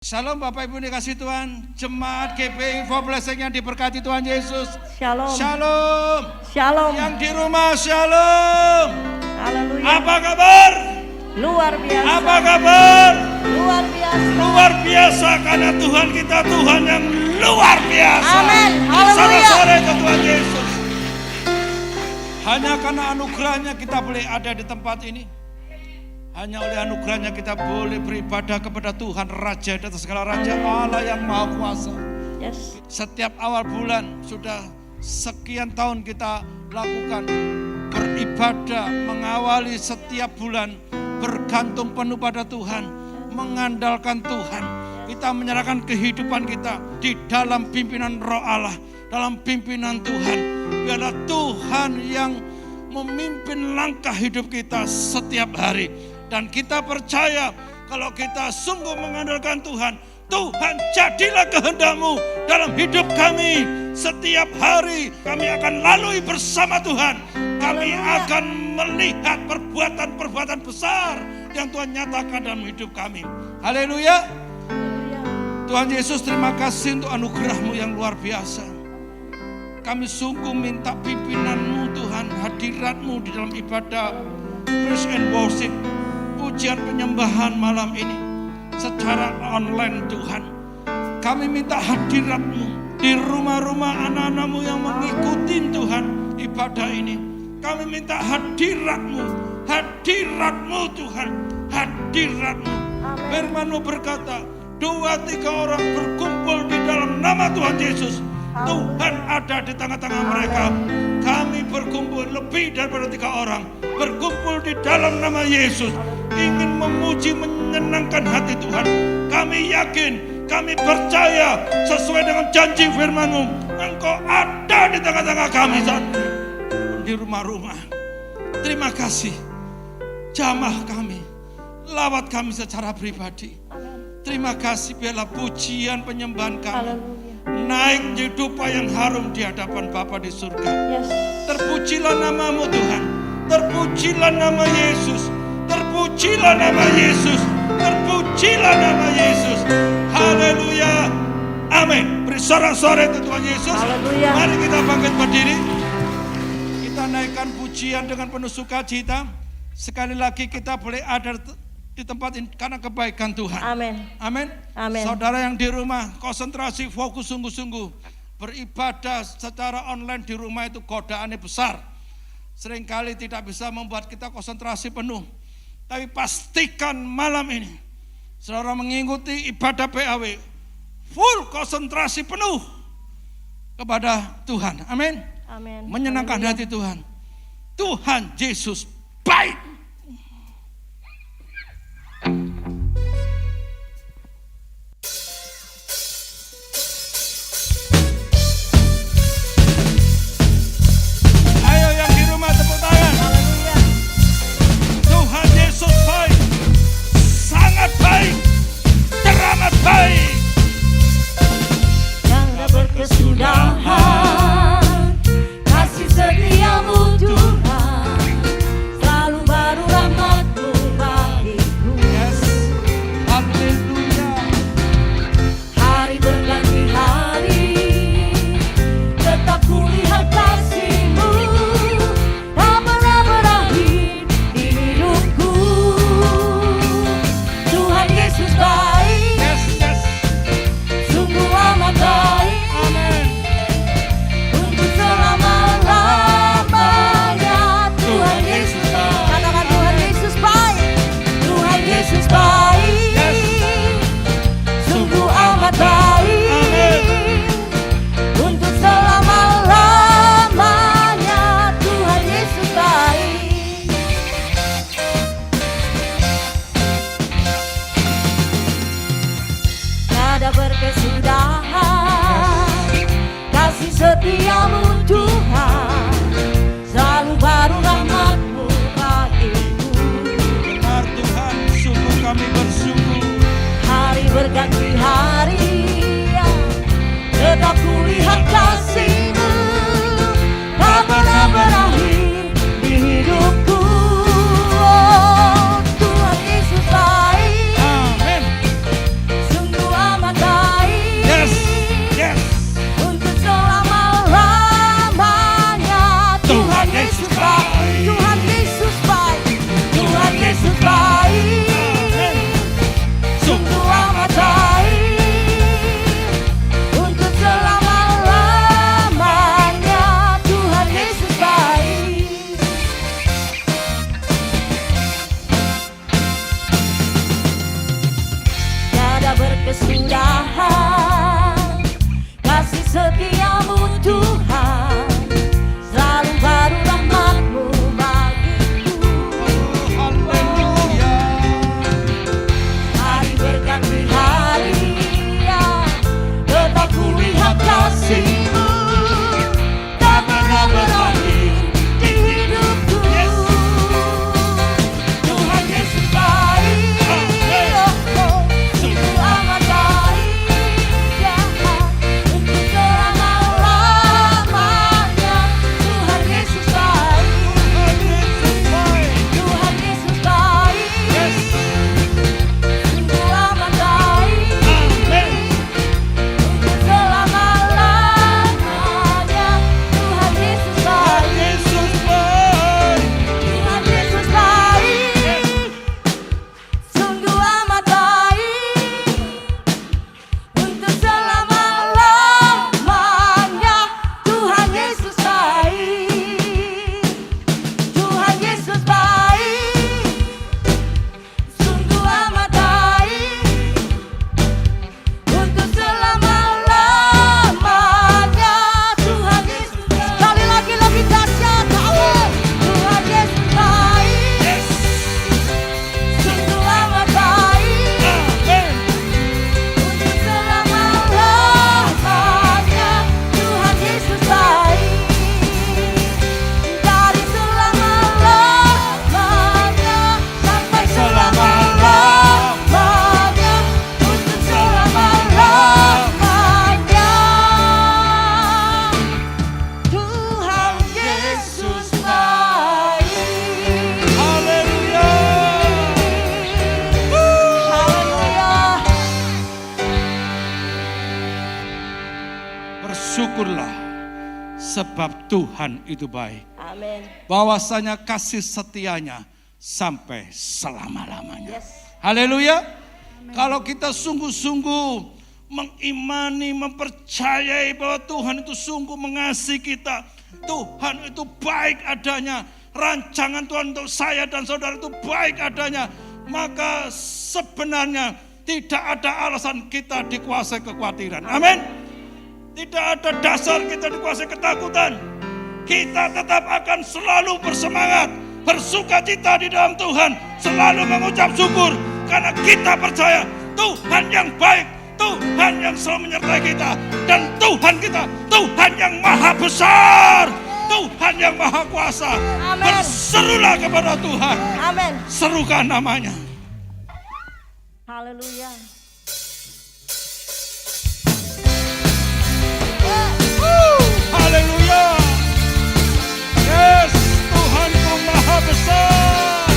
Shalom Bapak Ibu dikasih Tuhan, jemaat GP Info Blessing yang diberkati Tuhan Yesus. Shalom. Shalom. Shalom. Yang di rumah shalom. Haleluya. Apa kabar? Luar biasa. Apa kabar? Luar biasa. Luar biasa karena Tuhan kita Tuhan yang luar biasa. Amin. Haleluya. Sore ke Tuhan Yesus. Hanya karena anugerahnya kita boleh ada di tempat ini. Hanya oleh anugerahnya kita boleh beribadah kepada Tuhan Raja di atas segala raja, Allah yang Maha Kuasa. Yes. Setiap awal bulan sudah sekian tahun kita lakukan beribadah, mengawali setiap bulan bergantung penuh pada Tuhan, mengandalkan Tuhan. Kita menyerahkan kehidupan kita di dalam pimpinan Roh Allah, dalam pimpinan Tuhan. Biarlah Tuhan yang memimpin langkah hidup kita setiap hari. Dan kita percaya kalau kita sungguh mengandalkan Tuhan, Tuhan jadilah kehendak-Mu dalam hidup kami. Setiap hari kami akan lalui bersama Tuhan. Kami akan melihat perbuatan-perbuatan besar yang Tuhan nyatakan dalam hidup kami. Haleluya. Tuhan Yesus, terima kasih untuk anugerah-Mu yang luar biasa. Kami sungguh minta pimpinan-Mu Tuhan, hadirat-Mu di dalam ibadah praise and worship, pujian penyembahan malam ini secara online Tuhan. Kami minta hadirat-Mu di rumah-rumah anak-anak-Mu yang mengikuti Tuhan ibadah ini. Kami minta hadirat-Mu, hadirat-Mu Tuhan, hadirat-Mu. Firman-Mu berkata, 2-3 orang berkumpul di dalam nama Tuhan Yesus, Tuhan ada di tengah-tengah mereka. Kami berkumpul lebih daripada 3 orang, berkumpul di dalam nama Yesus, ingin memuji, menyenangkan hati Tuhan. Kami yakin, kami percaya sesuai dengan janji firman-Mu, Engkau ada di tengah-tengah kami saat ini, di rumah-rumah. Terima kasih, jamah kami, lawat kami secara pribadi. Terima kasih, biarlah pujian penyembahan kami naik menjadi dupa yang harum di hadapan Bapa di surga. Yes. Terpujilah nama-Mu Tuhan, terpujilah nama Yesus, terpujilah nama Yesus, terpujilah nama Yesus. Haleluya. Amin. Beri sorak-sorai untuk Tuhan Yesus. Haleluya. Mari kita bangkit berdiri. Kita naikkan pujian dengan penuh sukacita. Sekali lagi kita boleh ada di tempat ini karena kebaikan Tuhan. Amin. Amin. Amin. Saudara yang di rumah, konsentrasi, fokus sungguh-sungguh. Beribadah secara online di rumah itu godaannya besar. Seringkali tidak bisa membuat kita konsentrasi penuh. Tapi pastikan malam ini saudara mengikuti ibadah PAW full konsentrasi penuh kepada Tuhan. Amin. Amin. Menyenangkan hati Tuhan. Tuhan Yesus baik. Baik, yang tak berkesudahan, kasih setia-Mu Tuhan, selalu baru rahmat-Mu bagiku. Yes, haleluya. Hari berganti hari, tetap kulihat kasih-Mu, tak pernah berakhir di hidupku. Tuhan Yesus baik. Setiamu Tuhan, selalu baru rahmat-Mu bagiku. Benar Tuhan, sungguh kami bersungguh. Hari berganti hari, tetap kulihat kasih-Mu, tak pernah berakhir di hidupku. Oh, Tuhan Yesus baik. Amin. Sungguh kesudahan. Kasih setiamu Tuhan, selalu baru rahmat-Mu bagiku. Haleluya. Hari berganti hari, ya, tetap ku lihat kasih-Mu tak pernah berakhir di hidupku. Tuhan Yesus baik, oh, sungguh amat baik, ya, untuk selama-lamanya. Tuhan Yesus baik, Tuhan Yesus baik, sungguh amat baik, untuk selama-lamanya. Tuhan Yesus baik, Yesus baik. Tuhan Yesus baik, sungguh amat baik, untuk selama-lamanya. Tuhan Yesus baik, Tuhan Yesus baik, sungguh amat baik, untuk selama-lamanya. Tuhan Yesus sekali lagi lebih dahsyat, Tuhan Yesus baik, sungguh amat baik, untuk selama-lamanya. Tuhan Yesus baik, dari selama-lamanya sampai selama-lamanya, untuk selama-lamanya. Tuhan Yesus baik. Haleluya. Haleluya. Bersyukurlah sebab Tuhan itu baik. Amin. Bahwasanya kasih setianya sampai selama-lamanya. Yes. Haleluya. Kalau kita sungguh-sungguh mengimani, mempercayai bahwa Tuhan itu sungguh mengasihi kita. Tuhan itu baik adanya. Rancangan Tuhan untuk saya dan saudara itu baik adanya. Maka sebenarnya tidak ada alasan kita dikuasai kekhawatiran. Amin. Tidak ada dasar kita dikuasai ketakutan. Kita tetap akan selalu bersemangat, bersukacita di dalam Tuhan, selalu mengucap syukur karena kita percaya Tuhan yang baik, Tuhan yang selalu menyertai kita, dan Tuhan kita, Tuhan yang maha besar, Tuhan yang maha kuasa. Amin. Berserulah kepada Tuhan, Amin. serukan namanya. Haleluya. Haleluya. Yes, Tuhanku maha besar.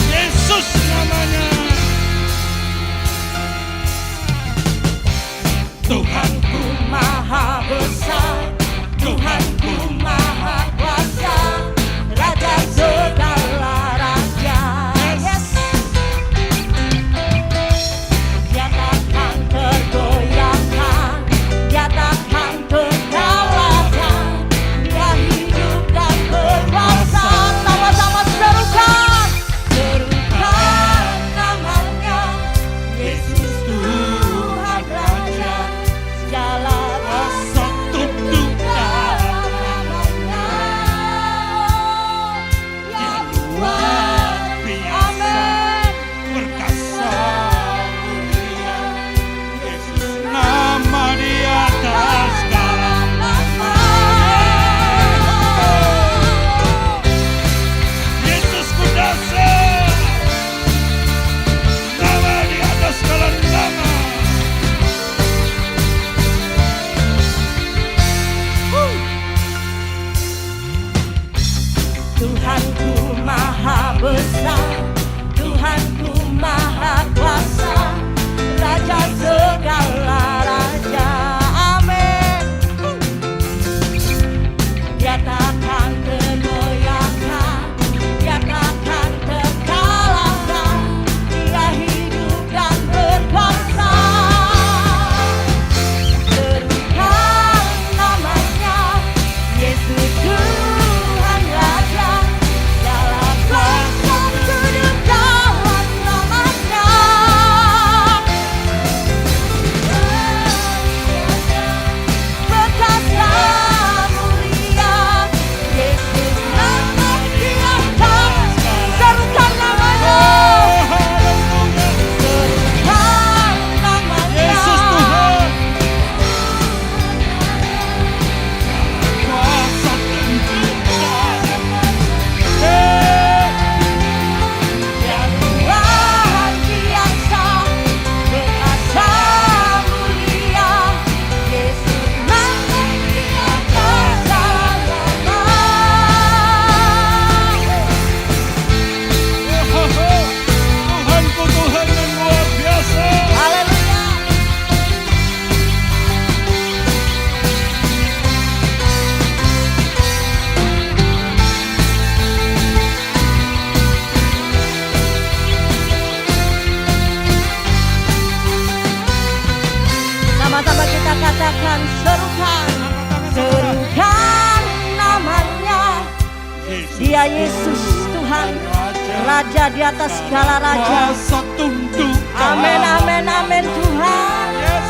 Yesus namanya. Tuhanku maha besar, Tuhanku maha kuasa, Raja segala raja. Yes. Dia takkan tergoyahkan, Dia takkan terkalahkan, Dia hidup dan berkuasa. Sama-sama serukan, serukan namanya, Yesus Tuhan Raja. Sama-sama kita katakan serukan. Serukan namanya. Dia Yesus Tuhan, Raja di atas segala raja. Kuasa tunduk. Amin, amin, amin Tuhan. Yes.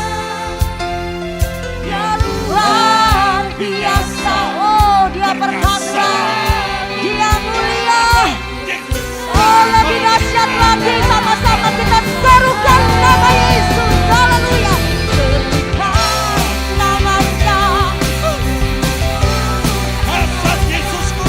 Dia luar biasa. Oh, dia perkasa. Dia mulia. Oh, lebih dahsyat lagi. Sama-sama kita serukan nama Yesus. Haleluya. Serukan namanya. Kuasa Yesusku.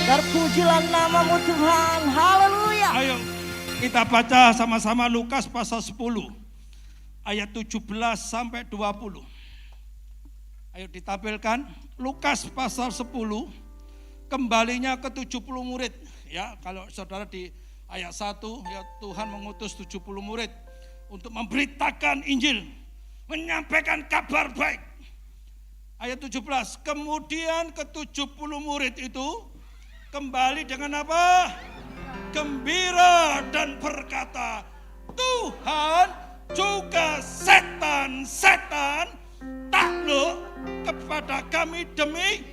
Terpujilah namamu Tuhan. Haleluya. Ayo kita baca sama-sama Lukas pasal 10 ayat 17 sampai 20. Ayo ditampilkan Lukas pasal 10 kembalinya ke 70 murid. Ya, kalau saudara di ayat 1 ya Tuhan mengutus 70 murid untuk memberitakan Injil, menyampaikan kabar baik. Ayat 17, kemudian ke 70 murid itu kembali dengan apa? Gembira dan berkata, Tuhan juga setan-setan takluk kepada kami demi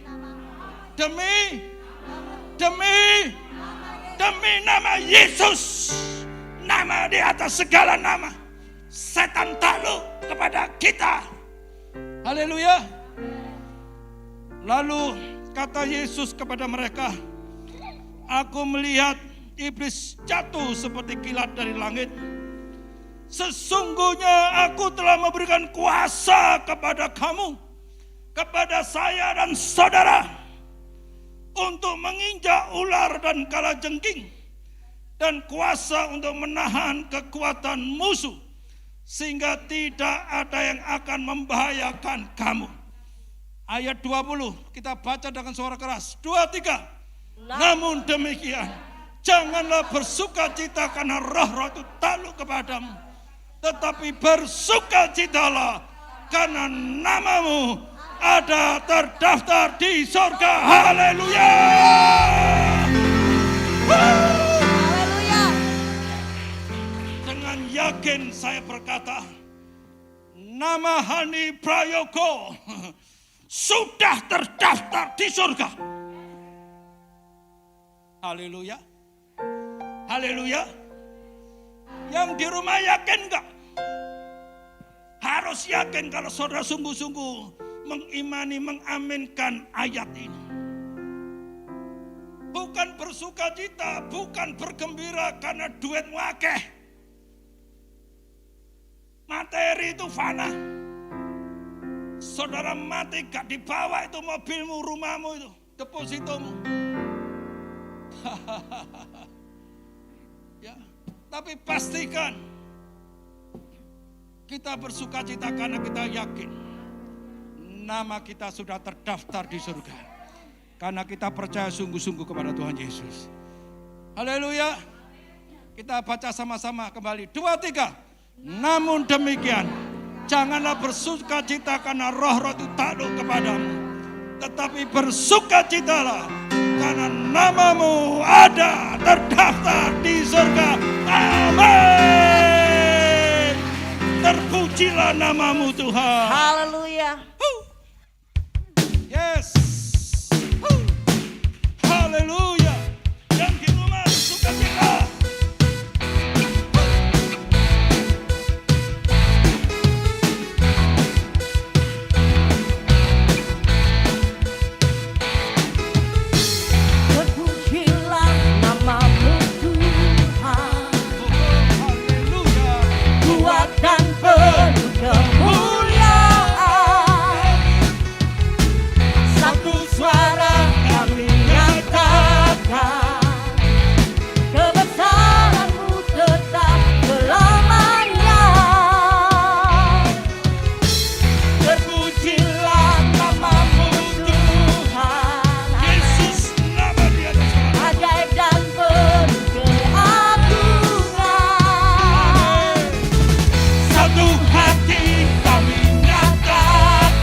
nama Yesus. Nama di atas segala nama. Setan takluk kepada kita. Haleluya. Lalu kata Yesus kepada mereka, aku melihat iblis jatuh seperti kilat dari langit. Sesungguhnya aku telah memberikan kuasa kepada kamu, kepada saya dan saudara, untuk menginjak ular dan kalajengking, dan kuasa untuk menahan kekuatan musuh, sehingga tidak ada yang akan membahayakan kamu. Ayat 20 kita baca dengan suara keras. 2, 3. Namun demikian, janganlah bersukacita karena roh-roh itu takluk kepadamu, tetapi bersukacitalah karena namamu ada terdaftar di surga. Haleluya. Haleluya. Dengan yakin saya berkata, nama Hani Prayogo sudah terdaftar di surga. Haleluya. Haleluya. Yang di rumah yakin enggak? Harus yakin kalau saudara sungguh-sungguh mengimani, mengaminkan ayat ini. Bukan bersukacita, bukan bergembira karena duit wakeh. Materi itu fana. Saudara mati gak dibawa itu mobilmu, rumahmu itu, depositomu. Ya, tapi pastikan kita bersukacita karena kita yakin nama kita sudah terdaftar di surga. Karena kita percaya sungguh-sungguh kepada Tuhan Yesus. Haleluya. Kita baca sama-sama kembali. 2, 3. Namun demikian, janganlah bersukacita karena roh-roh itu takluk kepadamu, tetapi bersukacitalah karena namamu ada terdaftar di surga. Amin. Terpujilah namamu Tuhan. Haleluya. Yes. Haleluya. Yang di rumah sukacita. Terpujilah namamu Tuhan. Haleluya. Kuat dan penuh satu hati kami nyatakan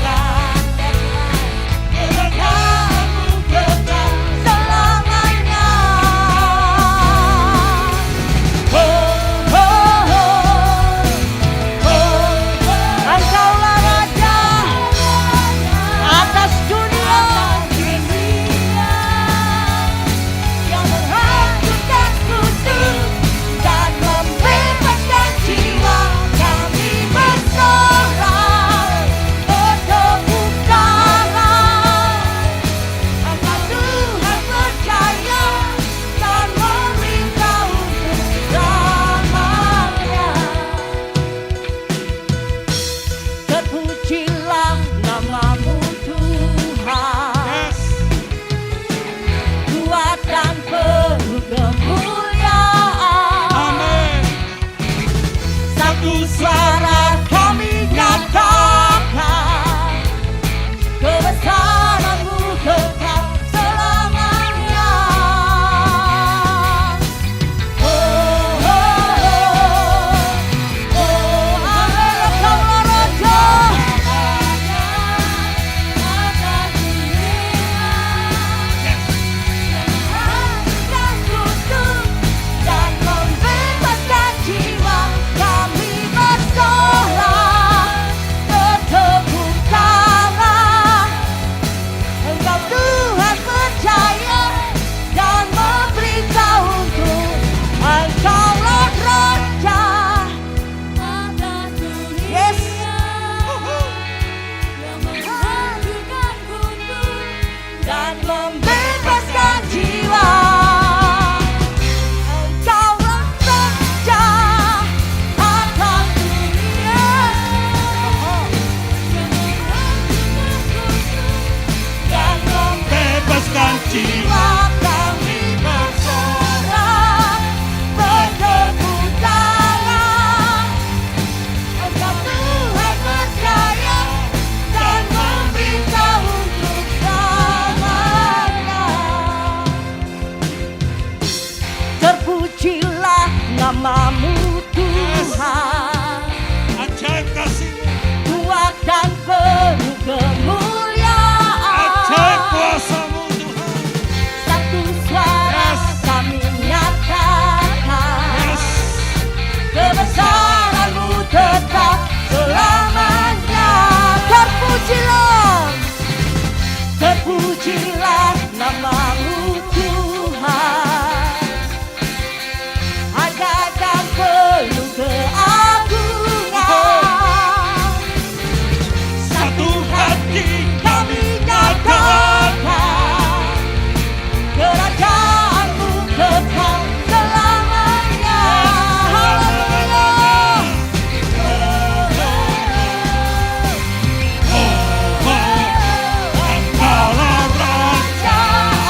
Kamu kekal selamanya. Engkaulah Raja atas dunia yang menghancurkan kudus dan membebaskan jiwa kami bersorak bertepuk tangan. Engkau Tuhan percaya dan meminta untuk selamanya. Terpujilah namamu Tuhan, Yes. kuat dan penuh kemuliaan. Amin. Satu suara kami nyatakan, kebesaran-Mu kekal selamanya. Amin. Engkaulah Raja atas dunia. Dan kudus dan membebaskan jiwa kami bersorak bertepuk tangan. Engkau Tuhan percaya dan memberitahu untuk Engkaulah Raja atas dunia. Yes. Yang menghancurkan kudus dan membebaskan jiwa. Engkaulah Raja atas dunia yang menghancurkan kudus dan Bebaskan jiwa. jiwa kami bersorak bertepuk tangan. Engkau Tuhan percaya dan memberitahu untuk selamanya. Terpujilah namamu Tuhan, Ajaib kasih-Mu. kuat dan penuh kemuliaan. Ajaib kuasa-Mu Tuhan. Satu suara Yes. kami nyatakan, Yes. kebesaran-Mu tetap selamanya. Terpujilah, terpujilah namamu Tuhan, ajaib dan penuh keagungan. Satu hati Kami nyatakan, kerajaan-Mu kekal selamanya. Haleluya. Engkaulah Raja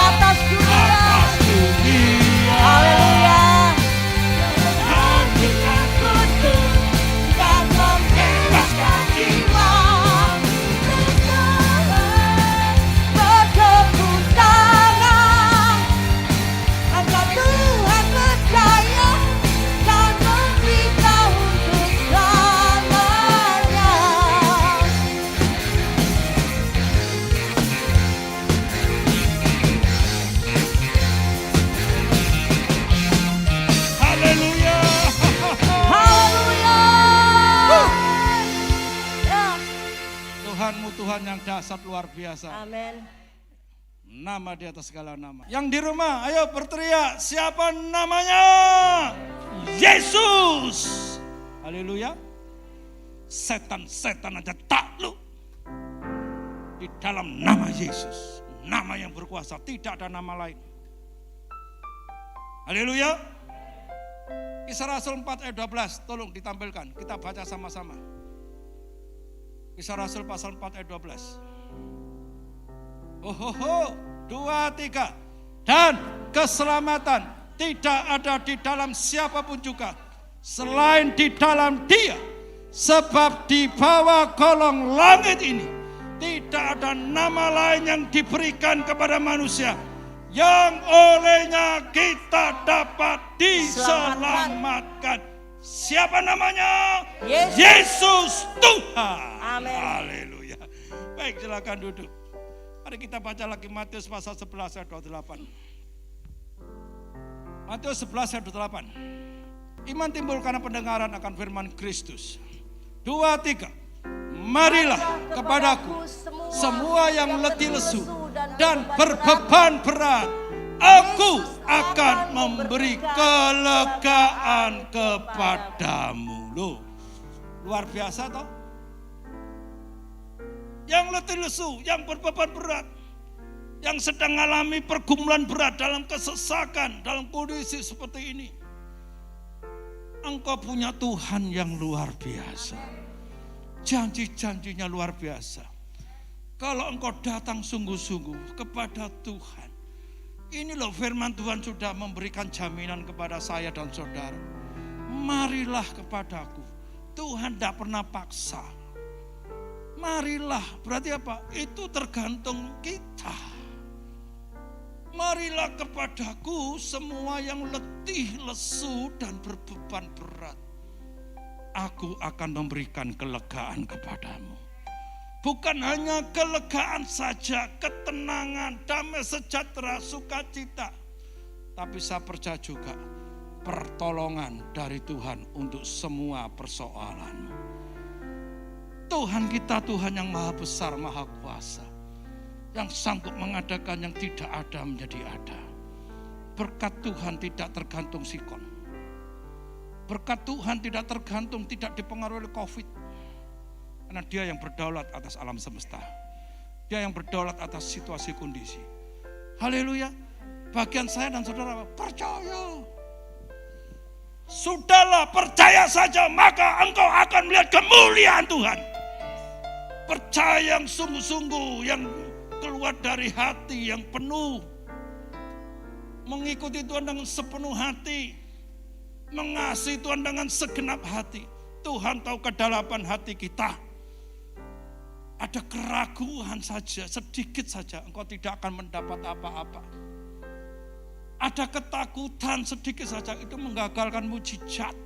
Atas dunia. atas dunia. Haleluya. Menghancurkan Kudus dan membebaskan jiwa. Bertepuk tangan. Engkau Tuhan percaya dan memberitahu untuk selamanya. Haleluya. Haleluya. Ya. Tuhanmu Tuhan yang dahsyat luar biasa. Amin. Nama di atas segala nama. Yang di rumah, ayo berteriak. Siapa namanya? Yesus. Haleluya. Setan-setan aja takluk. Di dalam nama Yesus. Nama yang berkuasa. Tidak ada nama lain. Haleluya. Kisah Rasul 4 ayat 12. Tolong ditampilkan. Kita baca sama-sama. Kisah Rasul pasal 4 ayat 12. Oh, 2, 3. Dan keselamatan tidak ada di dalam siapapun juga selain di dalam Dia. Sebab di bawah kolong langit ini tidak ada nama lain yang diberikan kepada manusia yang olehnya kita dapat diselamatkan. Siapa namanya? Yesus. Yesus Tuhan. Amin. Haleluya. Baik, silakan duduk. Mari kita baca lagi Matius pasal 11 ayat 28. Matius 11 ayat 28. Iman timbul karena pendengaran akan firman Kristus. 2, 3. Marilah kepadaku semua yang letih lesu dan berbeban berat. Aku akan memberi kelegaan kepadamu. Loh, luar biasa toh? Yang letih lesu, yang berbeban berat, yang sedang mengalami pergumulan berat dalam kesesakan, dalam kondisi seperti ini. Engkau punya Tuhan yang luar biasa. Janji-janjinya luar biasa. Kalau engkau datang sungguh-sungguh kepada Tuhan. Ini loh firman Tuhan sudah memberikan jaminan kepada saya dan saudara. Marilah kepadaku. Tuhan tidak pernah paksa. Marilah, berarti apa? Itu tergantung kita. Marilah kepadaku semua yang letih, lesu, dan berbeban berat. Aku akan memberikan kelegaan kepadamu. Bukan hanya kelegaan saja, ketenangan, damai sejahtera, sukacita. Tapi saya percaya juga pertolongan dari Tuhan untuk semua persoalanmu. Tuhan kita Tuhan yang maha besar, maha kuasa. Yang sanggup mengadakan yang tidak ada menjadi ada. Berkat Tuhan tidak tergantung sikon. Berkat Tuhan tidak tergantung, tidak dipengaruhi oleh COVID. Karena dia yang berdaulat atas alam semesta. Dia yang berdaulat atas situasi kondisi. Haleluya. Bagian saya dan saudara percaya. Sudahlah, percaya saja, maka engkau akan melihat kemuliaan Tuhan. Percaya yang sungguh-sungguh, yang keluar dari hati yang penuh. Mengikuti Tuhan dengan sepenuh hati. Mengasihi Tuhan dengan segenap hati. Tuhan tahu kedalaman hati kita. Ada keraguan saja, sedikit saja, engkau tidak akan mendapat apa-apa. Ada ketakutan sedikit saja, itu menggagalkan mujizat.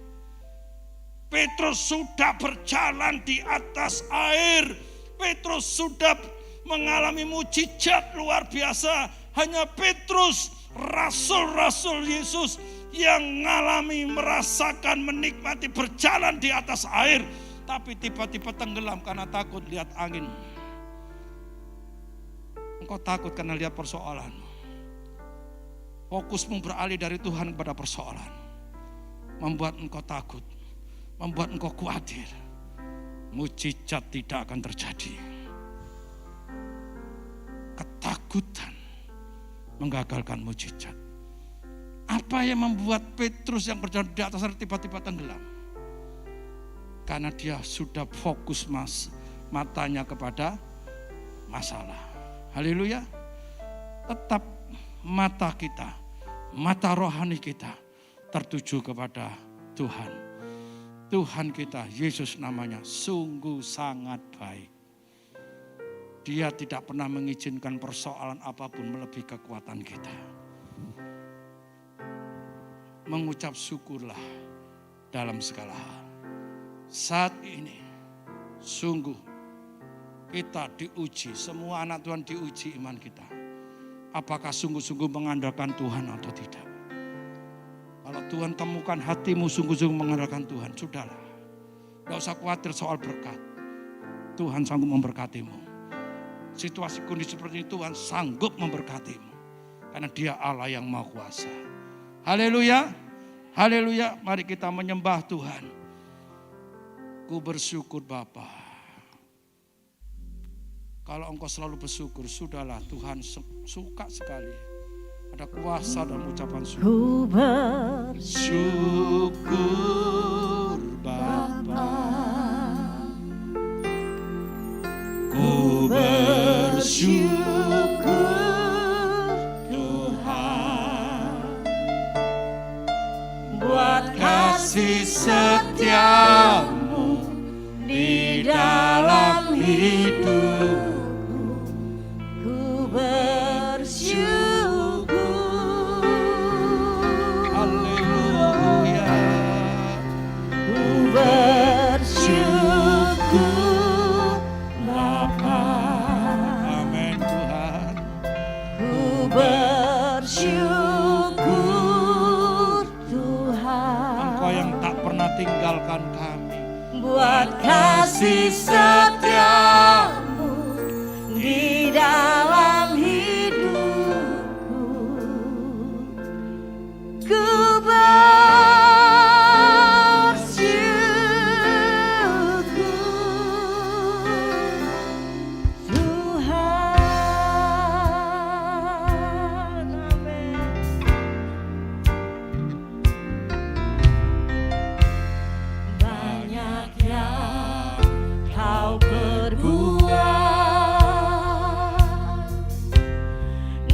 Petrus sudah berjalan di atas air. Petrus sudah mengalami mujizat luar biasa. Hanya Petrus, rasul-rasul Yesus yang mengalami, merasakan, menikmati berjalan di atas air. Tapi tiba-tiba tenggelam karena takut lihat angin. Engkau takut karena lihat persoalan. Fokusmu beralih dari Tuhan kepada persoalan. Membuat engkau takut. Membuat engkau khawatir. Mujizat tidak akan terjadi. Ketakutan menggagalkan mujizat. Apa yang membuat Petrus yang berjalan di atas air tiba-tiba tenggelam? Karena dia sudah fokus matanya kepada masalah. Haleluya. Tetap mata kita, mata rohani kita tertuju kepada Tuhan. Tuhan kita, Yesus namanya, sungguh sangat baik. Dia tidak pernah mengizinkan persoalan apapun melebihi kekuatan kita. Mengucap syukurlah dalam segala hal. Saat ini sungguh kita diuji, semua anak Tuhan diuji iman kita. Apakah sungguh-sungguh mengandalkan Tuhan atau tidak? Kalau Tuhan temukan hatimu sungguh-sungguh mengandalkan Tuhan, sudahlah. Gak usah khawatir soal berkat. Tuhan sanggup memberkatimu. Situasi kondisi seperti ini Tuhan sanggup memberkatimu. Karena Dia Allah yang Maha Kuasa. Haleluya. Haleluya. Mari kita menyembah Tuhan. Ku bersyukur Bapa. Kalau engkau selalu bersyukur, sudahlah, Tuhan suka sekali. Ada kuasa dalam ucapan syukur. Ku bersyukur Bapa. Ku bersyukur Tuhan buat kasih setiamu di dalam hidupku. Ku bersyukur. Haleluya. buat kasih setiamu di dalam hidupku. Ku bersyukur Tuhan. Amin. Banyak yang kau perbuat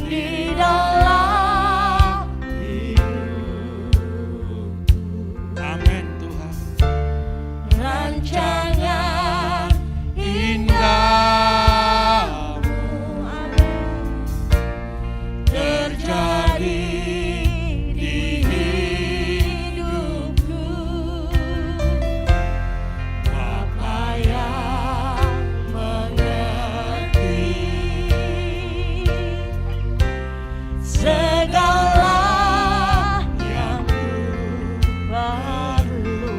di dalam hidupku. Amin Tuhan. Rancangan Indahmu Amin. Terjadi di hidupku. Bapa yang mengerti segala yang ku perlu.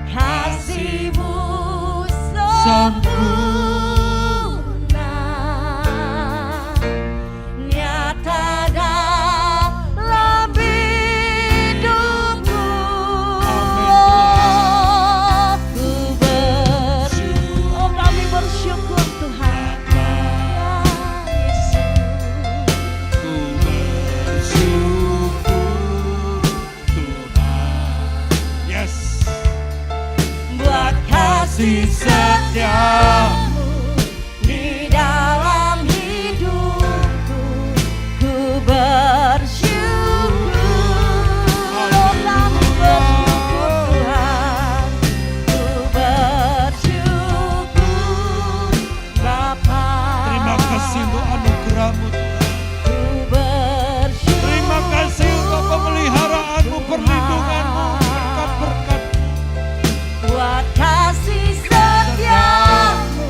Kasih-Mu sempurna nyata dalam hidupku. Ku bersyukur, oh kami bersyukur Tuhan. Ya Yesus. Ku bersyukur Tuhan. Yes. Buat kasih setiamu di dalam hidupku. Ku bersyukur, oh kami bersyukur Tuhan. Ku bersyukur Bapa. Terima kasih untuk anugerah-Mu Tuhan. Ku bersyukur. Terima kasih untuk pemeliharaan-Mu, perlindungan-Mu, berkat-berkat. Buat kasih setiamu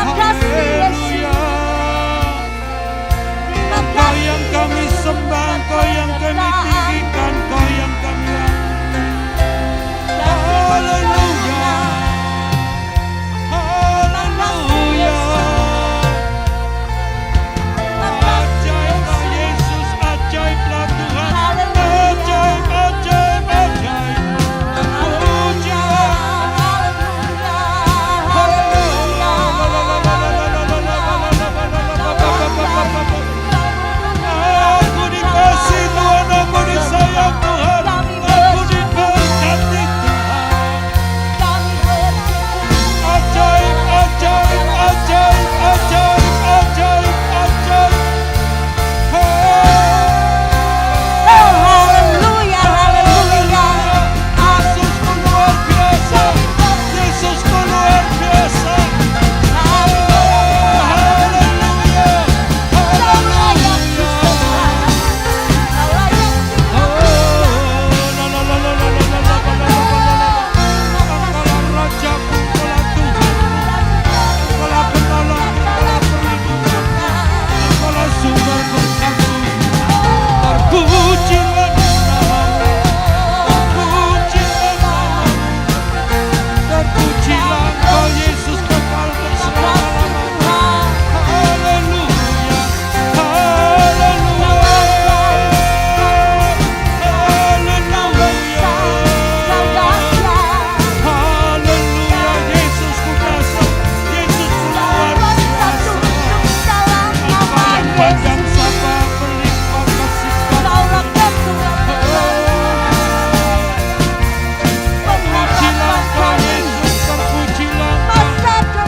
Terima kasih Yesus. Haleluya. Terima Kau kasih yang kami sembah, Kau yang kami tinggikan, Kau yang kami haleluya. Haleluya. Ajaiblah Yesus, ajaiblah Tuhan. Ajaib, ajaib, ajaib. Pujilah. Aku dikasih Tuhan, aku disayang Tuhan, aku diberkati Tuhan. Ajaib, ajaib, ajaib, ajaib, ajaib, ajaib. Yesusku luar biasa, Yesusku luar biasa. Haleluya, terpujilah Engkau Yesus kekal berselama-lamanya. Haleluya, haleluya, haleluya, Yesusku dasar, Yesusku luar biasa. Apa yang panjang sabar berlimpah kasih karunia. Terpujilah Engkau Yesus, terpujilah Engkau.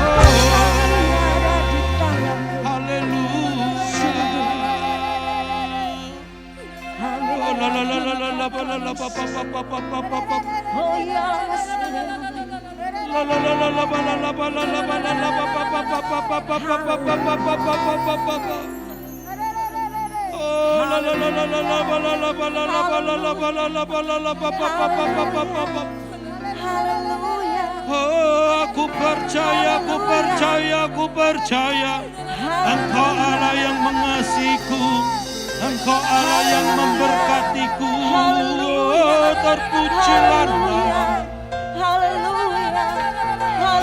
Oh, aku percaya, aku percaya, aku percaya. Engkau Allah yang mengasihiku, Engkau Allah yang memberkatiku. Oh, terpujilah nama.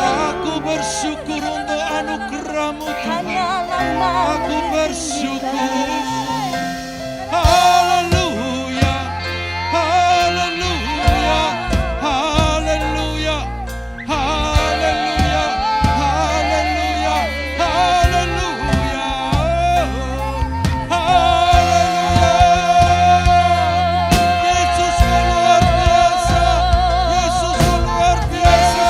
Aku bersyukur untuk anugerah-Mu Tuhan. Aku bersyukur. Haleluya, haleluya, haleluya, haleluya, haleluya, haleluya, haleluya. Yesus luar biasa, Yesus luar biasa.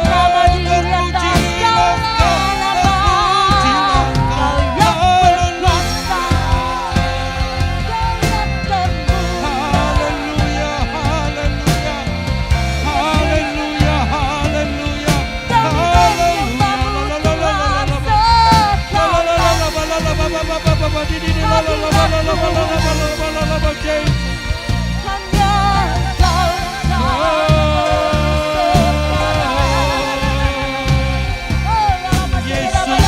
Terpujilah Engkau, terpujilah Engkau. Haleluya. Haleluya, haleluya, haleluya, haleluya, Yesusku,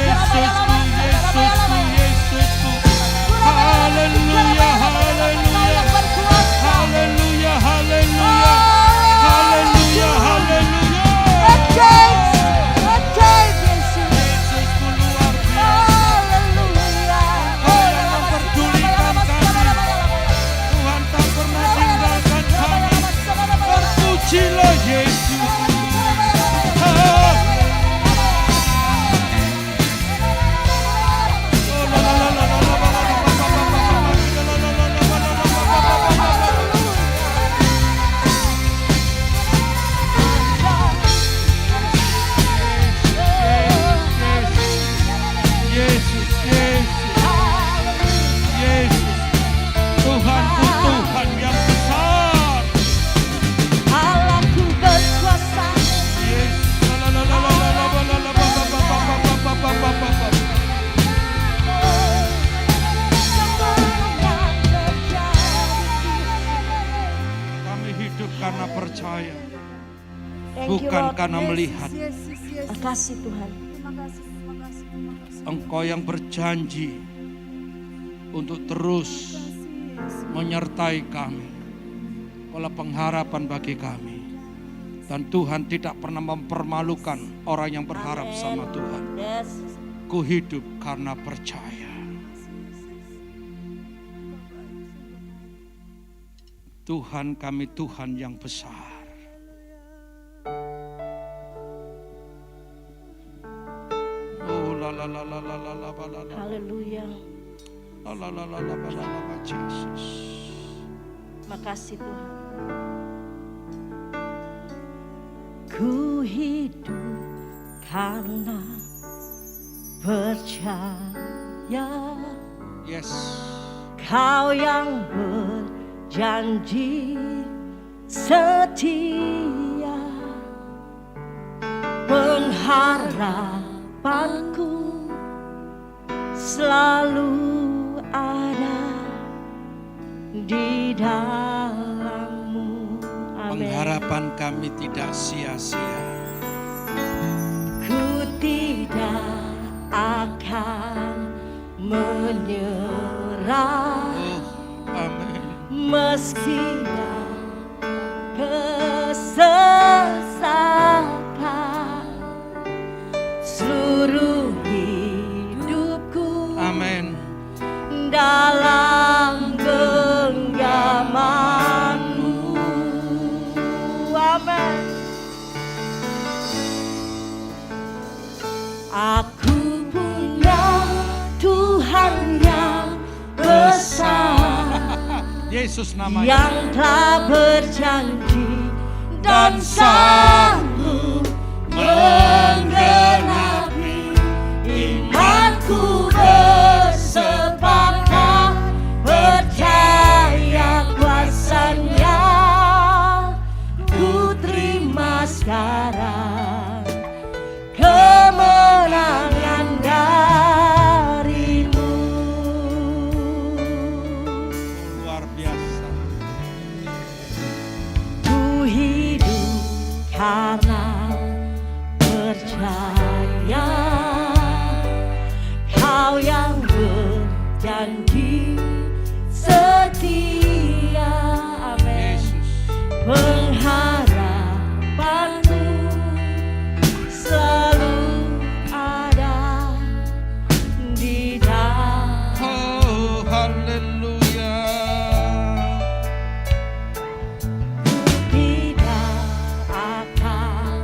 Yesusku, Yesusku, Yesusku. Haleluya, haleluya. Haleluya, haleluya, haleluya, haleluya. Yesusku luar biasa. Kau yang memperdulikan kami. Tuhan tak pernah tinggalkan kami. Terpujilah Yesus. Yesus, Yesus, Yesus, Tuhanku, Tuhan yang besar. Yesus, kami hidup karena percaya, bukan karena melihat. Makasih Tuhan. Engkau yang berjanji untuk terus menyertai kami. Engkaulah pengharapan bagi kami. Dan Tuhan tidak pernah mempermalukan orang yang berharap sama Tuhan. Yes. Ku hidup karena percaya. Tuhan kami Tuhan yang besar. Oh la la la la la la la la la. Haleluya. La la la la la la la Yesus. Makasih Tuhan. Ku hidup karena percaya. Yes. Kau yang berjanji setia, pengharapanku selalu ada di dalam-Mu. Amin. Pengharapan kami tidak sia-sia. Ku tidak akan menyerah. Amin. Meski kesesakan seluruh hidupku. Amin. Dalam genggaman-Mu. Amin. Aku punya Tuhan yang besar, Yesus namanya. yang telah berjanji dan sanggup menggenapi imanku. Bersepakat percaya kuasa-Nya, ku terima sekarang kemenangan dari-Mu. Luar biasa. Ku hidup karena percaya, Kau yang berjanji setia. Amin. Yesus. Pengharapan-Mu selalu ada di dalam. Oh, haleluya. Tidak akan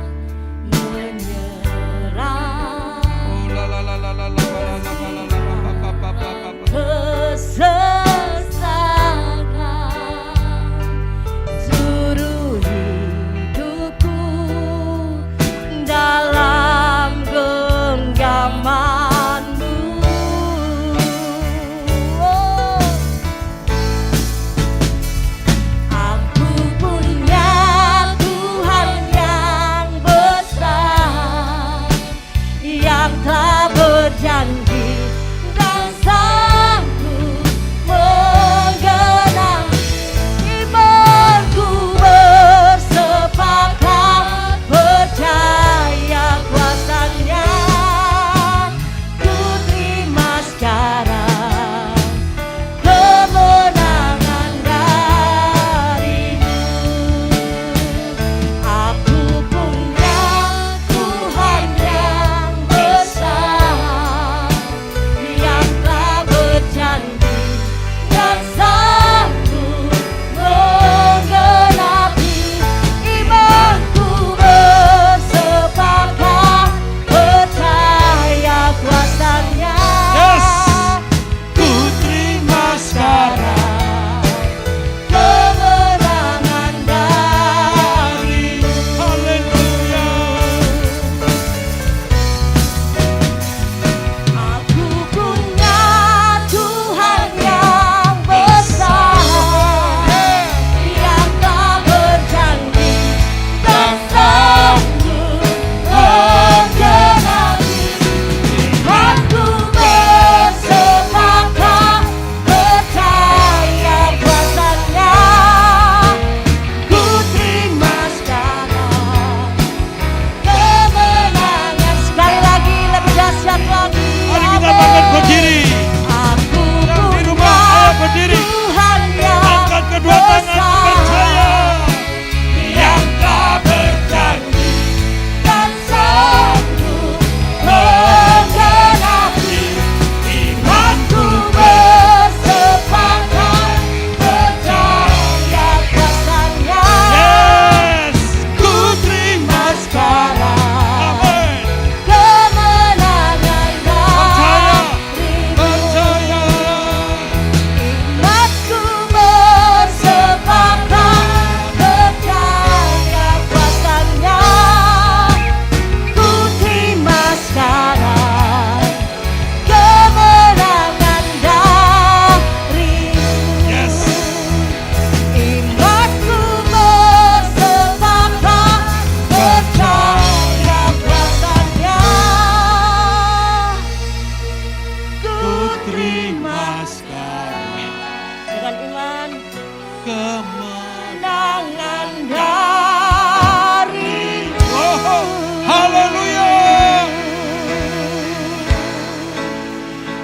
kemenangan darimu. Oh, haleluya.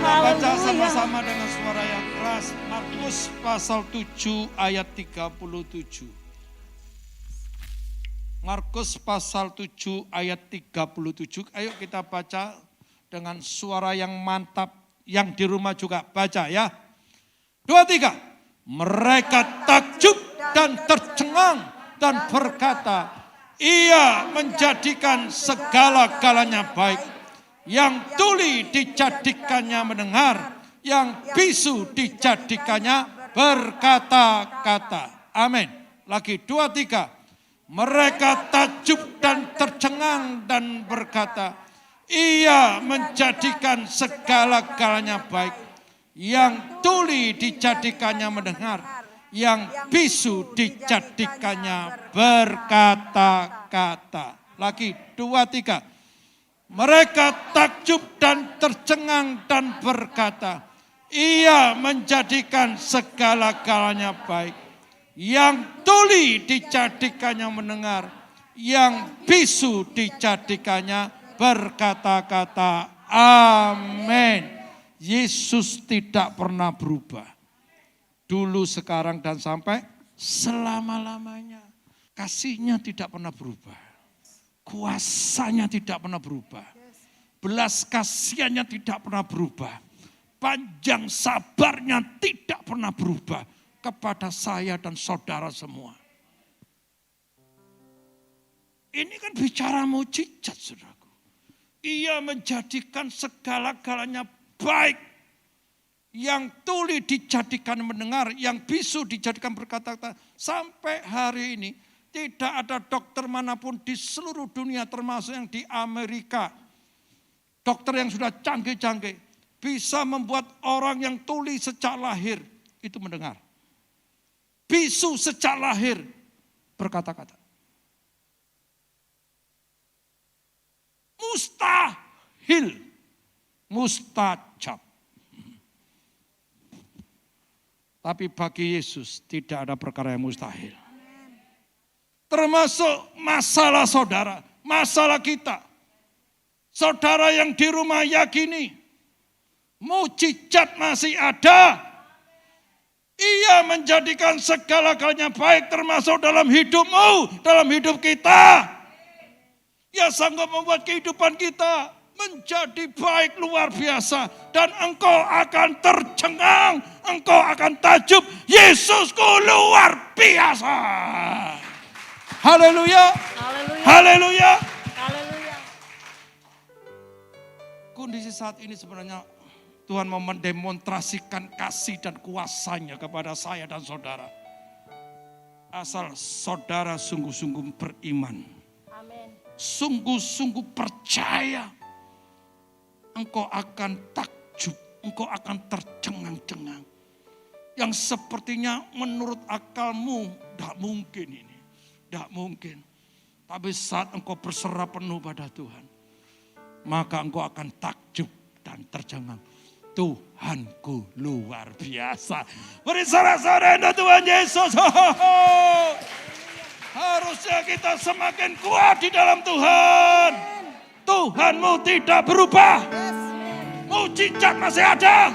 Baca sama-sama dengan suara yang keras. Markus pasal 7 ayat 37. Markus pasal 7 ayat 37. Ayo kita baca dengan suara yang mantap. Yang di rumah juga baca ya. 2, 3. Mereka takjub dan tercengang dan berkata, ia menjadikan segala-galanya baik. Yang tuli dijadikannya mendengar, yang bisu dijadikannya berkata-kata. Amin. Lagi 2, 3. Mereka takjub dan tercengang dan berkata, ia menjadikan segala-galanya baik. Yang tuli dijadikannya mendengar, yang bisu dijadikannya berkata-kata. Lagi 2, 3. Mereka takjub dan tercengang dan berkata, ia menjadikan segala-galanya baik. Yang tuli dijadikannya mendengar, yang bisu dijadikannya berkata-kata. Amin. Yesus tidak pernah berubah. Dulu, sekarang, dan sampai selama-lamanya. Kasihnya tidak pernah berubah. Kuasanya tidak pernah berubah. Belas kasihannya tidak pernah berubah. Panjang sabarnya tidak pernah berubah kepada saya dan saudara semua. Ini kan bicara mujizat, saudaraku. Ia menjadikan segala-galanya baik. Yang tuli dijadikan mendengar, yang bisu dijadikan berkata-kata. Sampai hari ini tidak ada dokter manapun di seluruh dunia, termasuk yang di Amerika. Dokter yang sudah canggih-canggih bisa membuat orang yang tuli sejak lahir itu mendengar. Bisu sejak lahir berkata-kata. Mustahil, mustajab. Tapi bagi Yesus tidak ada perkara yang mustahil. Termasuk masalah saudara, masalah kita. Saudara yang di rumah yakini, mujizat masih ada. Ia menjadikan segala-galanya baik, termasuk dalam hidupmu, dalam hidup kita. Ia sanggup membuat kehidupan kita menjadi baik luar biasa. Dan engkau akan tercengang, engkau akan takjub. Yesusku luar biasa. Haleluya. Haleluya. Haleluya. Kondisi saat ini sebenarnya Tuhan mau mendemonstrasikan kasih dan kuasanya kepada saya dan saudara. Asal saudara sungguh-sungguh beriman. Amin. Sungguh-sungguh percaya. Engkau akan takjub, engkau akan tercengang-cengang. Yang sepertinya menurut akalmu tidak mungkin ini. Tidak mungkin. Tapi saat engkau berserah penuh pada Tuhan, maka engkau akan takjub dan tercengang. Tuhanku luar biasa. Beri sorak-sorai untuk Tuhan Yesus. Harusnya kita semakin kuat di dalam Tuhan. Tuhanmu tidak berubah. Mujizat masih ada.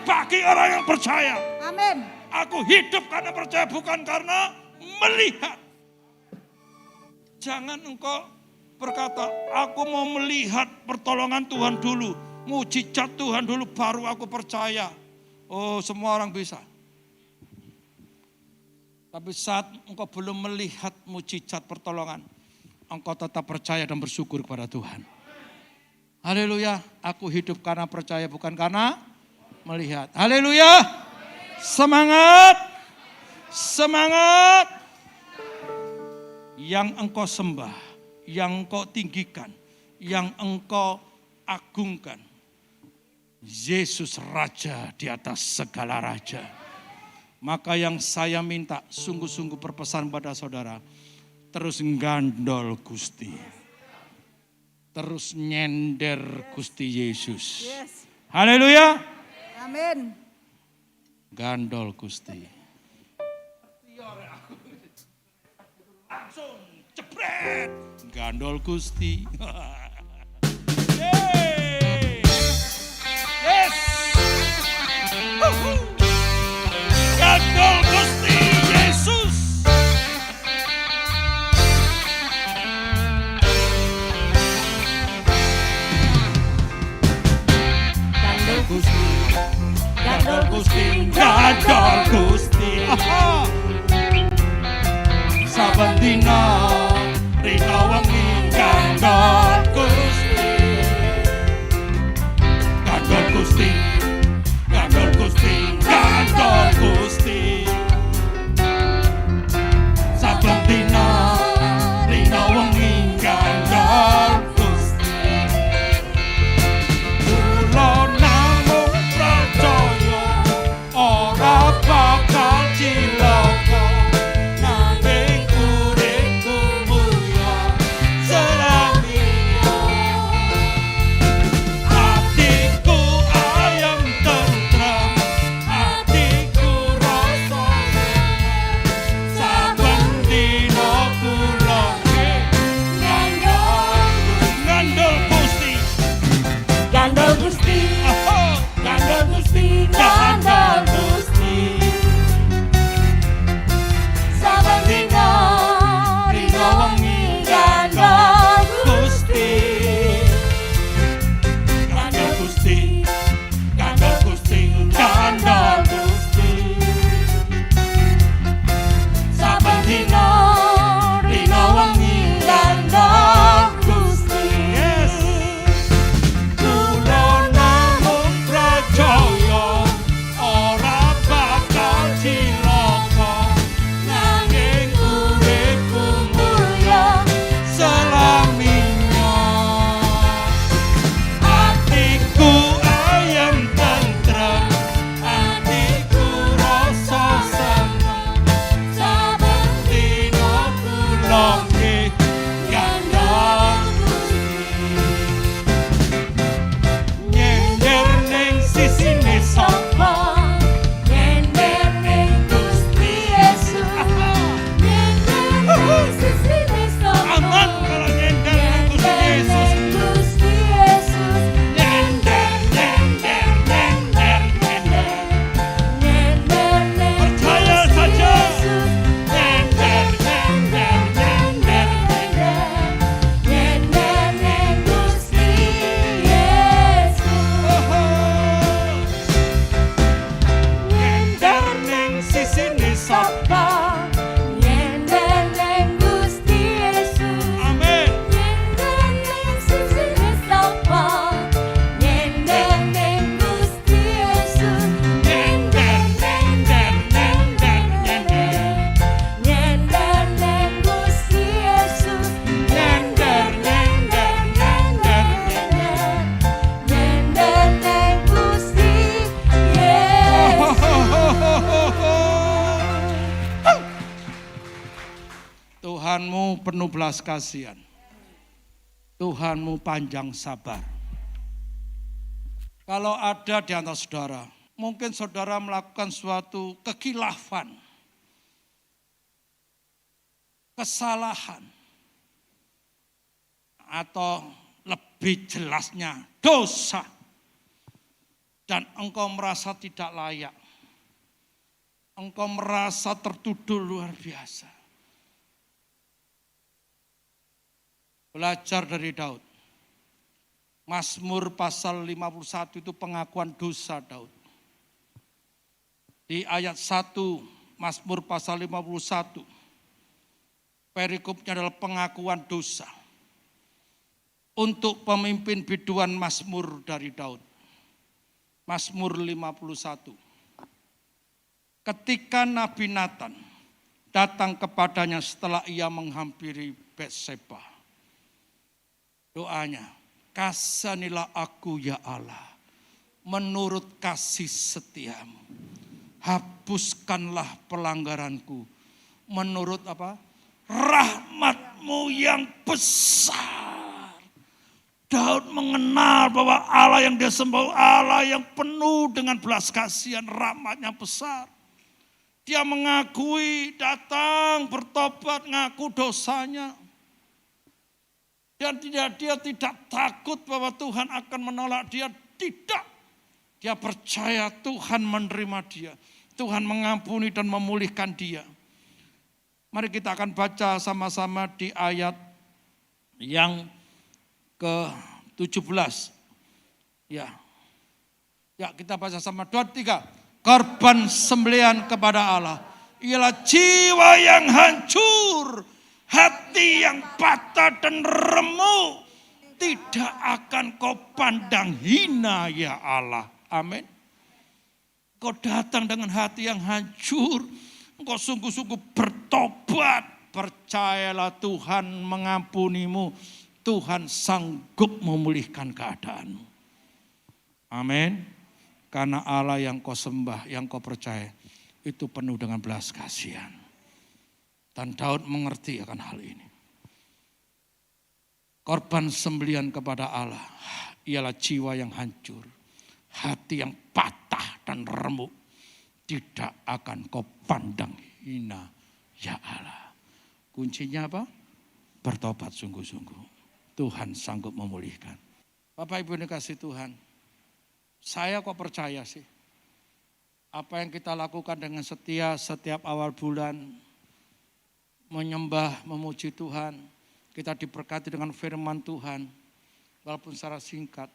Bagi orang yang percaya. Amin. Aku hidup karena percaya, bukan karena melihat. Jangan engkau berkata, aku mau melihat pertolongan Tuhan dulu. Mujizat Tuhan dulu baru aku percaya. Oh, semua orang bisa. Tapi saat engkau belum melihat mujizat pertolongan, engkau tetap percaya dan bersyukur kepada Tuhan. Haleluya, aku hidup karena percaya bukan karena melihat. Haleluya, semangat, semangat. Yang engkau sembah, yang engkau tinggikan, yang engkau agungkan. Yesus Raja di atas segala raja. Maka yang saya minta sungguh-sungguh berpesan pada saudara. Terus gandol Gusti. Terus nyender Gusti Yesus. Yes. Haleluya. Amin. Gandol Gusti. langsung jebret gandol Gusti. Yeay. Yes. Gandol Gusti Yesus. Gandol Gusti, Gandol Gusti, gandol Gusti. Saben dina rina wengi gandol Gusti. Gandol Gusti, gandol Gusti, gandol Gusti. Saben dina rina wengi gandol Gusti. Kula namung percaya ora bakal cilaka. Tuhanmu penuh belas kasihan. Tuhanmu panjang sabar. Kalau ada di antara saudara, mungkin saudara melakukan suatu kekhilafan, kesalahan, atau lebih jelasnya dosa, dan engkau merasa tidak layak, engkau merasa tertuduh luar biasa. Belajar dari Daud. Mazmur pasal 51 itu pengakuan dosa Daud. Di ayat 1 Mazmur pasal 51, perikopnya adalah pengakuan dosa. Untuk pemimpin biduan Mazmur dari Daud. Mazmur 51. Ketika Nabi Nathan datang kepadanya setelah ia menghampiri Betseba. Doanya, kasanilah aku ya Allah, menurut kasih setiamu. Hapuskanlah pelanggaranku, menurut apa? Rahmatmu yang besar. Daud mengenal bahwa Allah yang dia sembah, Allah yang penuh dengan belas kasihan, rahmatnya besar. Dia mengakui, datang, bertobat, ngaku dosanya. Dan dia tidak takut bahwa Tuhan akan menolak dia. Tidak. Dia percaya Tuhan menerima dia. Tuhan mengampuni dan memulihkan dia. Mari kita akan baca sama-sama di ayat yang ke-17. Ya, kita baca sama 2, 3. Korban sembelihan kepada Allah ialah jiwa yang hancur, hati yang patah dan remuk. Tidak akan kau pandang hina ya Allah. Amin. Kau datang dengan hati yang hancur. Engkau sungguh-sungguh bertobat. Percayalah Tuhan mengampunimu. Tuhan sanggup memulihkan keadaanmu. Amin. Karena Allah yang kau sembah, yang kau percaya, itu penuh dengan belas kasihan. Dan Daud mengerti akan hal ini. Korban sembelihan kepada Allah ialah jiwa yang hancur, hati yang patah dan remuk. Tidak akan kau pandang hina ya Allah. Kuncinya apa? Bertobat sungguh-sungguh. Tuhan sanggup memulihkan. Bapak Ibu dikasih Tuhan. Saya kok percaya sih, apa yang kita lakukan dengan setia setiap awal bulan, menyembah, memuji Tuhan, kita diberkati dengan firman Tuhan, walaupun secara singkat,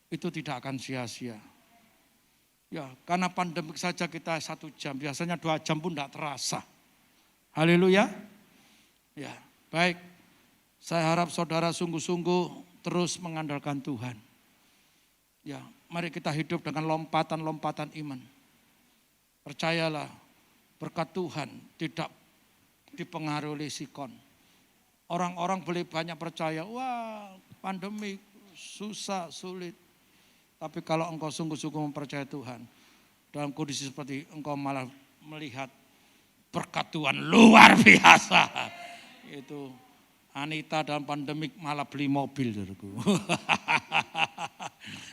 itu tidak akan sia-sia. Ya, karena pandemik saja kita 1 jam, biasanya 2 jam pun tidak terasa. Haleluya. Ya, baik. Saya harap saudara sungguh-sungguh terus mengandalkan Tuhan. Ya, mari kita hidup dengan lompatan-lompatan iman. Percayalah, berkat Tuhan tidak dipengaruhi oleh sikon. Orang-orang boleh banyak percaya, wah pandemi susah, sulit. Tapi kalau engkau sungguh-sungguh mempercayai Tuhan, dalam kondisi seperti engkau malah melihat berkat Tuhan luar biasa. Itu Anita dalam pandemik malah beli mobil.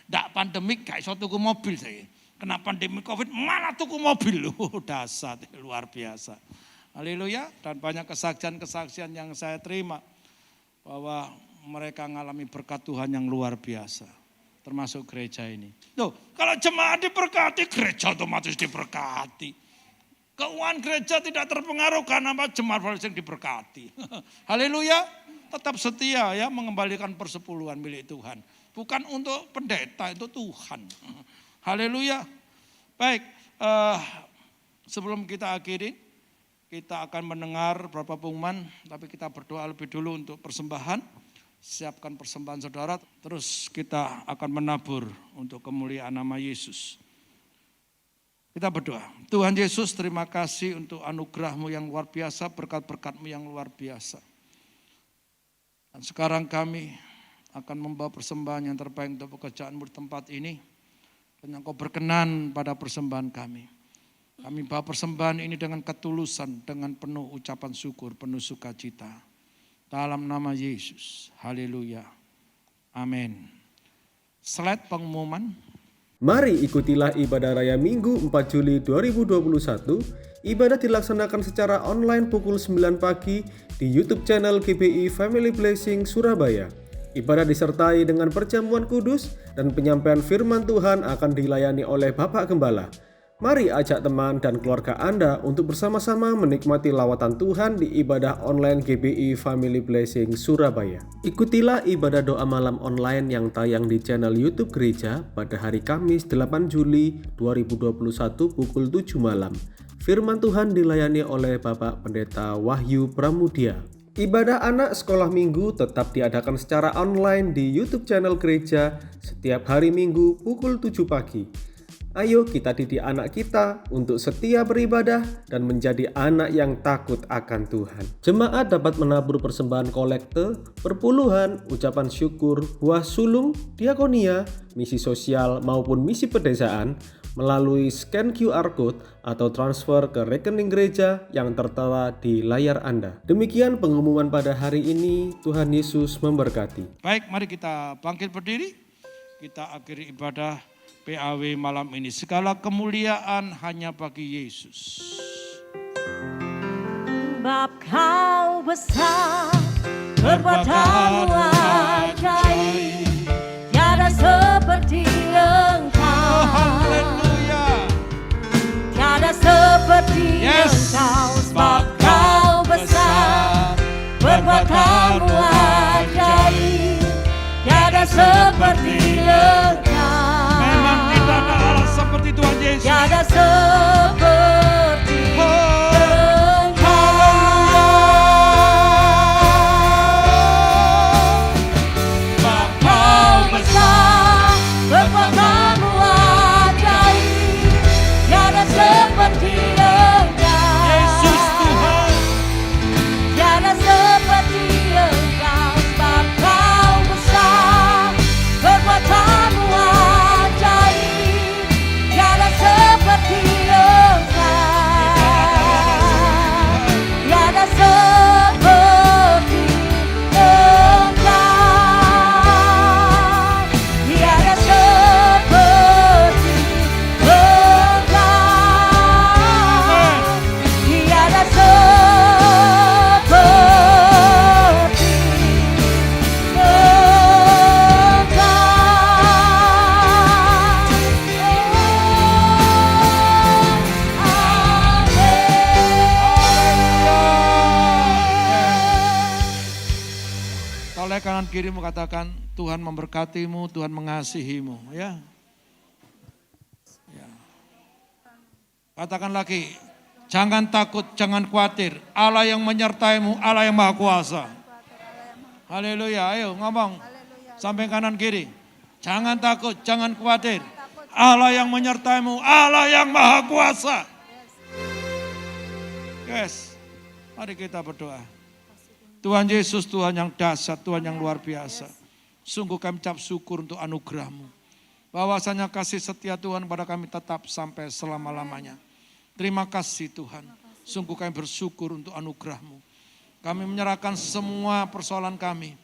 Ndak pandemik gak iso tuku mobil saya. Kena pandemi Covid malah tuku mobil. Dasar luar biasa. Haleluya. Dan banyak kesaksian-kesaksian yang saya terima bahwa mereka mengalami berkat Tuhan yang luar biasa. Termasuk gereja ini. Loh, kalau jemaat diberkati, gereja otomatis diberkati. Keuangan gereja tidak terpengaruh karena jemaat yang diberkati. Haleluya. Tetap setia ya mengembalikan persepuluhan milik Tuhan. Bukan untuk pendeta, itu Tuhan. Haleluya. Baik, sebelum kita akhiri, kita akan mendengar beberapa pengumuman, tapi kita berdoa lebih dulu untuk persembahan. Siapkan persembahan saudara, terus kita akan menabur untuk kemuliaan nama Yesus. Kita berdoa. Tuhan Yesus, terima kasih untuk anugerah-Mu yang luar biasa, berkat-berkat-Mu yang luar biasa. Dan sekarang kami akan membawa persembahan yang terbaik untuk pekerjaan-Mu di tempat ini. Dan Engkau berkenan pada persembahan kami. Kami bawa persembahan ini dengan ketulusan, dengan penuh ucapan syukur, penuh sukacita. Dalam nama Yesus. Haleluya. Amin. Slide pengumuman. Mari ikutilah ibadah raya Minggu 4 Juli 2021. Ibadah dilaksanakan secara online pukul 9 pagi di YouTube channel GBI Family Blessing Surabaya. Ibadah disertai dengan perjamuan kudus dan penyampaian firman Tuhan akan dilayani oleh Bapak Gembala. Mari ajak teman dan keluarga Anda untuk bersama-sama menikmati lawatan Tuhan di ibadah online GBI Family Blessing Surabaya. Ikutilah ibadah doa malam online yang tayang di channel YouTube Gereja pada hari Kamis 8 Juli 2021 pukul 7 malam. Firman Tuhan dilayani oleh Bapak Pendeta Wahyu Pramudia. Ibadah anak sekolah minggu tetap diadakan secara online di YouTube channel gereja setiap hari Minggu pukul 7 pagi. Ayo kita didik anak kita untuk setia beribadah dan menjadi anak yang takut akan Tuhan. Jemaat dapat menabur persembahan kolekte, perpuluhan, ucapan syukur, buah sulung, diakonia, misi sosial maupun misi pedesaan melalui scan QR Code atau transfer ke rekening gereja yang tertera di layar Anda. Demikian pengumuman pada hari ini. Tuhan Yesus memberkati. Baik, mari kita bangkit berdiri. Kita akhiri ibadah PAW malam ini. Segala kemuliaan hanya bagi Yesus. Sebab kau besar, perbuatanmu ajaib, tiada seperti engkau. Haleluya. Tiada seperti engkau, sebab kau besar, perbuatanmu ajaib, tiada seperti engkau. Memang tidak ada Allah seperti Tuhan Yesus. Tiada seperti engkau. Sebab kau besar, perbuatanmu ajaib, tiada seperti engkau. Yesus Tuhan. Tiada seperti engkau, sebab kau besar, perbuatanmu ajaib, tiada seperti engkau. Tiada seperti engkau. Tiada seperti engkau. Tiada Toleh kanan kirimu katakan, Tuhan memberkatimu, Tuhan mengasihimu. Ya. Ya. Katakan lagi, jangan takut, jangan khawatir. Allah yang menyertaimu, Allah yang maha kuasa. Haleluya, ayo ngomong. Samping kanan kiri. Jangan takut, jangan khawatir. Allah yang menyertaimu, Allah yang maha kuasa. Yes, mari kita berdoa. Tuhan Yesus, Tuhan yang dahsyat, Tuhan yang luar biasa. Sungguh kami ucap syukur untuk anugerah-Mu. Bahwasanya kasih setia Tuhan pada kami tetap sampai selama-lamanya. Terima kasih Tuhan. Sungguh kami bersyukur untuk anugerah-Mu. Kami menyerahkan semua persoalan kami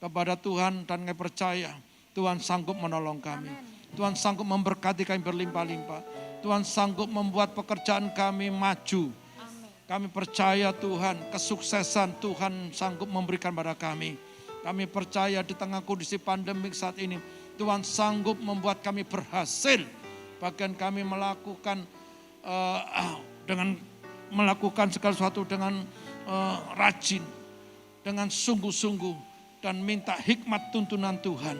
kepada Tuhan dan kami percaya Tuhan sanggup menolong kami. Tuhan sanggup memberkati kami berlimpah-limpah. Tuhan sanggup membuat pekerjaan kami maju. Kami percaya Tuhan, kesuksesan Tuhan sanggup memberikan pada kami. Kami percaya di tengah kondisi pandemik saat ini, Tuhan sanggup membuat kami berhasil. Bahkan kami melakukan segala sesuatu dengan rajin, dengan sungguh-sungguh, dan minta hikmat tuntunan Tuhan.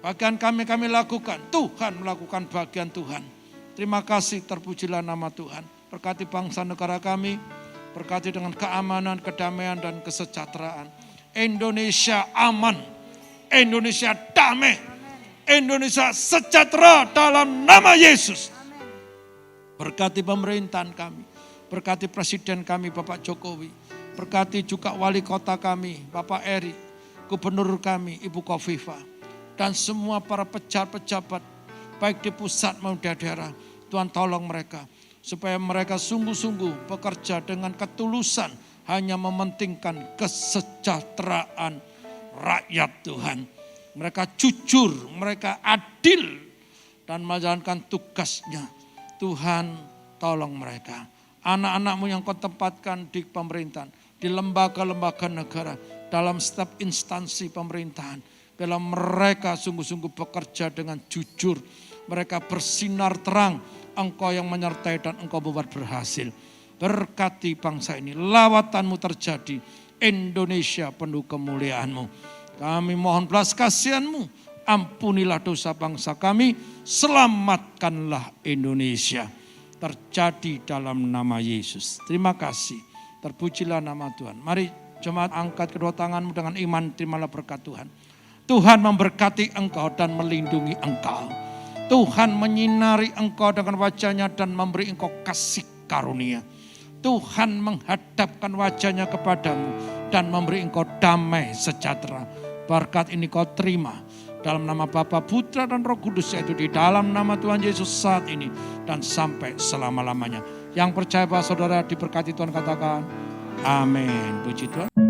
Bahkan kami lakukan, Tuhan melakukan bagian Tuhan. Terima kasih, terpujilah nama Tuhan. Berkati bangsa negara kami, berkati dengan keamanan, kedamaian, dan kesejahteraan. Indonesia aman, Indonesia damai, Indonesia sejahtera dalam nama Yesus. Berkati pemerintahan kami, berkati presiden kami Bapak Jokowi, berkati juga wali kota kami Bapak Eri, gubernur kami Ibu Kofifa, dan semua para pejabat-pejabat baik di pusat maupun di daerah. Tuhan tolong mereka, supaya mereka sungguh-sungguh bekerja dengan ketulusan, hanya mementingkan kesejahteraan rakyat Tuhan. Mereka jujur, mereka adil, dan menjalankan tugasnya. Tuhan tolong mereka. Anak-anak-Mu yang Kau tempatkan di pemerintahan, di lembaga-lembaga negara, dalam setiap instansi pemerintahan. Bila mereka sungguh-sungguh bekerja dengan jujur, mereka bersinar terang, Engkau yang menyertai dan Engkau membuat berhasil. Berkati bangsa ini, lawatan-Mu terjadi, Indonesia penuh kemuliaan-Mu. Kami mohon belas kasihan-Mu, ampunilah dosa bangsa kami, selamatkanlah Indonesia. Terjadi dalam nama Yesus. Terima kasih, terpujilah nama Tuhan. Mari jemaat angkat kedua tanganmu dengan iman, terimalah berkat Tuhan. Tuhan memberkati engkau dan melindungi engkau. Tuhan menyinari engkau dengan wajahnya dan memberi engkau kasih karunia. Tuhan menghadapkan wajahnya kepadamu dan memberi engkau damai sejahtera. Berkat ini kau terima dalam nama Bapa, Putra dan Roh Kudus, yaitu di dalam nama Tuhan Yesus saat ini dan sampai selama-lamanya. Yang percaya bahwa saudara diberkati Tuhan katakan amin. Puji Tuhan.